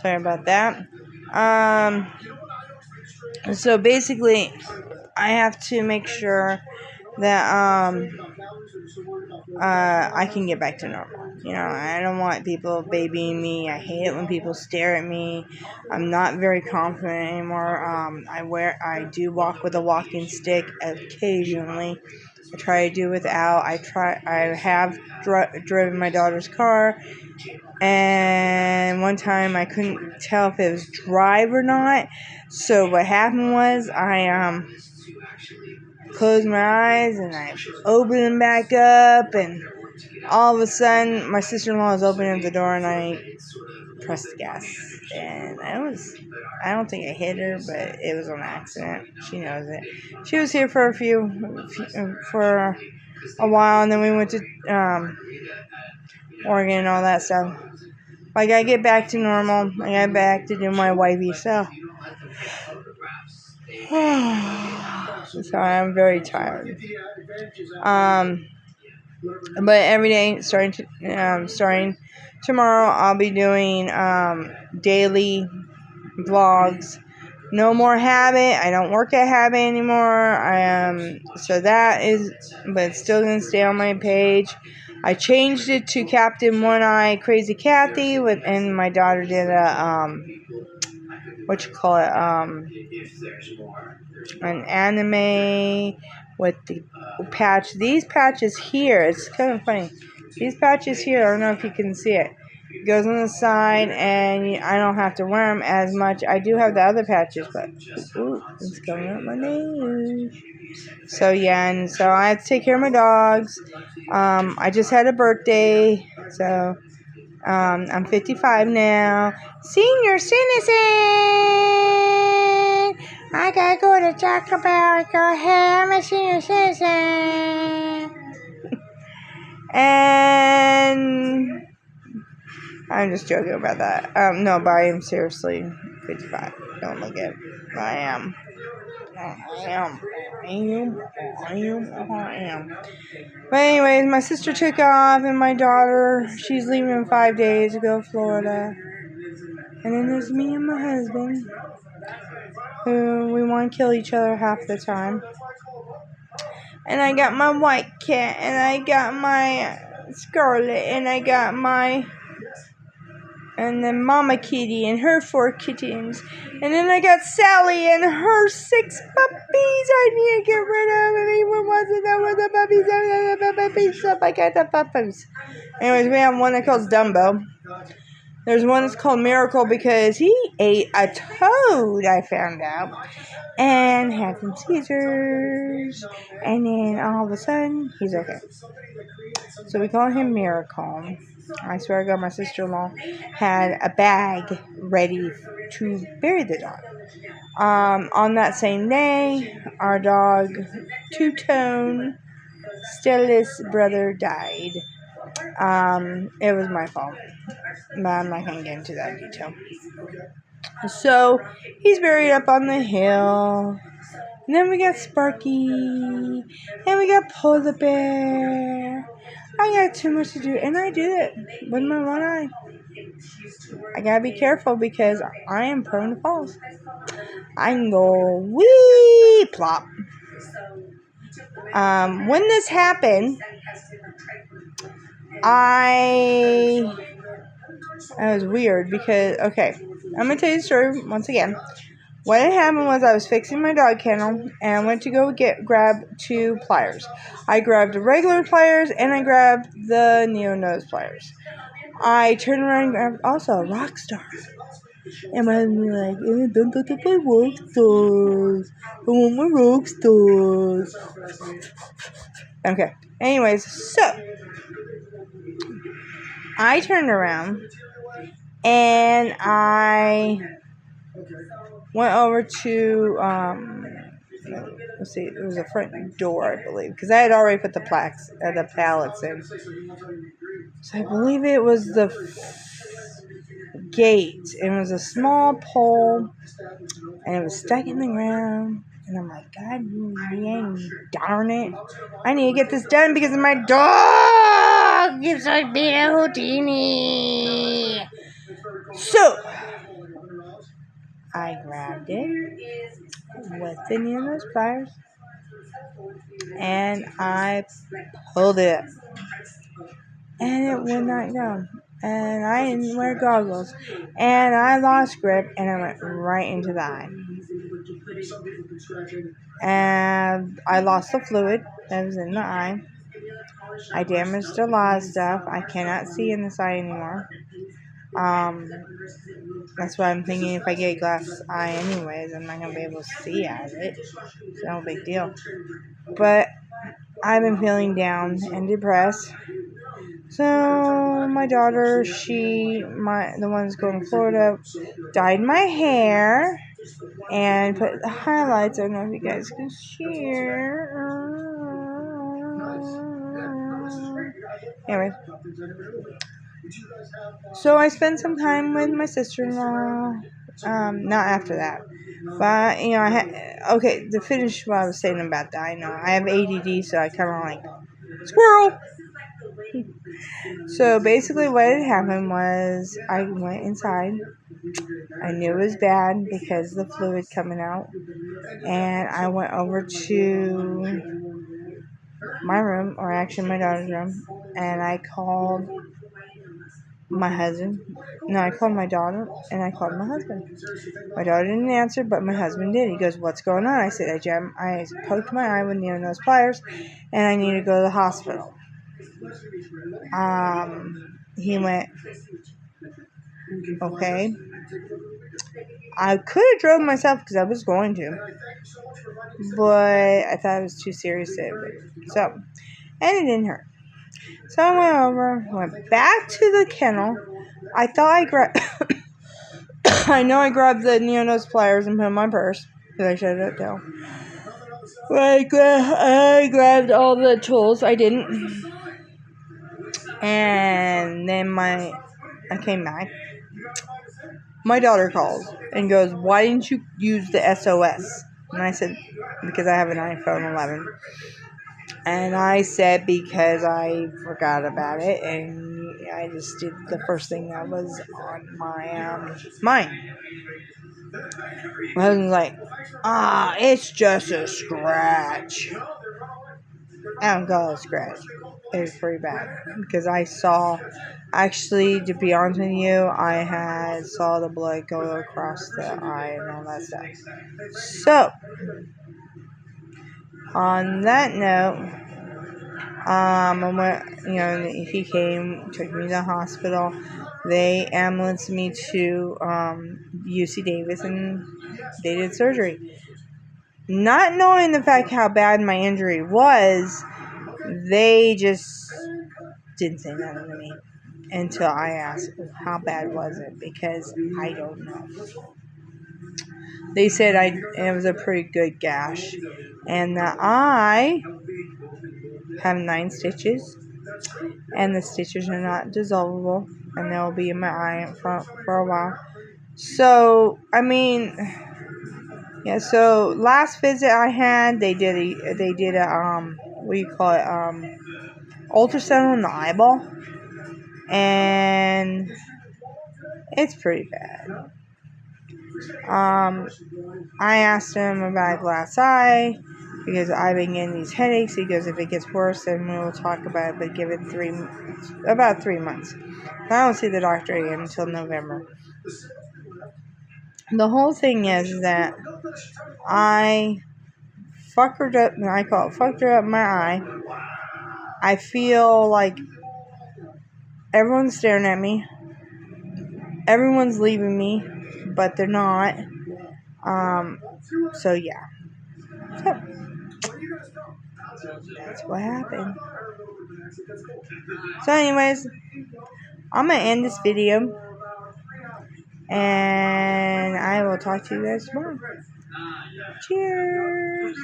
Sorry about that. So basically, I have to make sure that I can get back to normal. I don't want people babying me. I hate it when people stare at me. I'm not very confident anymore. I do walk with a walking stick occasionally. I try to do without. I have driven my daughter's car, and one time I couldn't tell if it was drive or not. So what happened was I closed my eyes and I opened them back up, and all of a sudden my sister-in-law was opening up the door and I pressed the gas, and I don't think I hit her, but it was on accident. She knows it. She was here for for a while, and then we went to Oregon and all that stuff. I gotta get back to normal. I gotta back to do my wifey stuff. Sorry, I'm very tired. But every day, starting tomorrow, I'll be doing daily vlogs. No more Habit. I don't work at Habit anymore. So that is, but it's still gonna stay on my page. I changed it to Captain One Eye Crazy Kathy and my daughter did an anime with the patch. These patches here, it's kind of funny. These patches here, I don't know if you can see it. It goes on the side, and I don't have to wear them as much. I do have the other patches, but it's going up my nose. So yeah, and so I have to take care of my dogs. I just had a birthday, so I'm 55 now. Senior citizen! I gotta go to Taco Bell. Go ahead, I'm a senior citizen. And I'm just joking about that. No, but I am seriously 55. Don't look at it. I am. But anyways, my sister took off, and my daughter, she's leaving in 5 days to go to Florida. And then there's me and my husband, who we want to kill each other half the time. And I got my white cat, and I got my Scarlet, and I got and then Mama Kitty and her 4 kittens. And then I got Sally and her 6 puppies I need to get rid of. And anyone wants to know where the puppies are, I got the puppies. Anyways, we have one that calls Dumbo. There's one that's called Miracle because he ate a toad, I found out, and had some seizures, and then all of a sudden, he's okay. So we call him Miracle. I swear to God, my sister-in-law had a bag ready to bury the dog. On that same day, our dog, Two-Tone, Stella's brother, died. It was my fault, but I'm not going to get into that detail. So, he's buried up on the hill. And then we got Sparky. And we got Polar Bear. I got too much to do, and I do it with my one eye. I gotta be careful because I am prone to falls. I can go wee plop. When this happened, it was weird because, okay, I'm going to tell you the story once again. What had happened was I was fixing my dog kennel, and I went to go grab 2 pliers. I grabbed the regular pliers, and I grabbed the neo-nose pliers. I turned around and grabbed also a Rockstar. And my husband was like, don't touch my Rockstars. I want my Rockstars. Okay. Anyways, so I turned around and I went over to let's see, it was a front door, I believe, because I had already put the pallets in. So I believe it was the gate. It was a small pole, and it was stuck in the ground. And I'm like, God darn it. I need to get this done because my dog keeps on being a Houdini. So, I grabbed it with the needle pliers and I pulled it. And it would not go. And I didn't wear goggles. And I lost grip and I went right into the eye. And I lost the fluid that was in the eye. I damaged a lot of stuff. I cannot see in this eye anymore. That's why I'm thinking if I get a glass eye anyways, I'm not going to be able to see out of it. It's no big deal. But I've been feeling down and depressed. So my daughter, the one that's going to Florida, dyed my hair and put the highlights. I don't know if you guys can hear. Anyway, so I spent some time with my sister-in-law. Not after that, but to finish what I was saying about that. I know I have ADD, so I kind of like squirrel. So basically what had happened was I went inside. I knew it was bad because of the fluid coming out. And I went over to my room, or actually my daughter's room, and I called my husband. No, I called my daughter and I called my husband. My daughter didn't answer, but my husband did. He goes, "What's going on?" I said, I poked my eye with needle-nose pliers and I need to go to the hospital. He went, okay. I could have drove myself because I was going to, but I thought it was too serious and it didn't hurt. So I went over, went back to the kennel. I thought I grabbed, I grabbed the needle-nose pliers and put in my purse because I shut it down. I grabbed all the tools. I didn't. And then I came back. My daughter calls and goes, "Why didn't you use the SOS?" And I said, "Because I have an iPhone 11. And I said, "Because I forgot about it, and I just did the first thing that was on my mind." My husband's like, "It's just a scratch." I don't call it a scratch. It was pretty bad because I saw. Actually, to be honest with you, I saw the blood go across the eye and all that stuff. So, on that note, he came, took me to the hospital. They ambulanced me to UC Davis, and they did surgery. Not knowing the fact how bad my injury was, they just didn't say nothing to me until I asked, "How bad was it?" Because I don't know. They said it was a pretty good gash, and the eye have 9 stitches, and the stitches are not dissolvable, and they'll be in my eye for a while. So So last visit I had, they did a ultrasound on the eyeball, and it's pretty bad. I asked him about a glass eye because I've been getting these headaches. He goes, "If it gets worse, then we will talk about it, but give it about 3 months." I don't see the doctor again until November. The whole thing is that I fucked her up my eye. I feel like everyone's staring at me. Everyone's leaving me, but they're not. So yeah. So, that's what happened. So anyways, I'm going to end this video. And I will talk to you guys tomorrow. Cheers.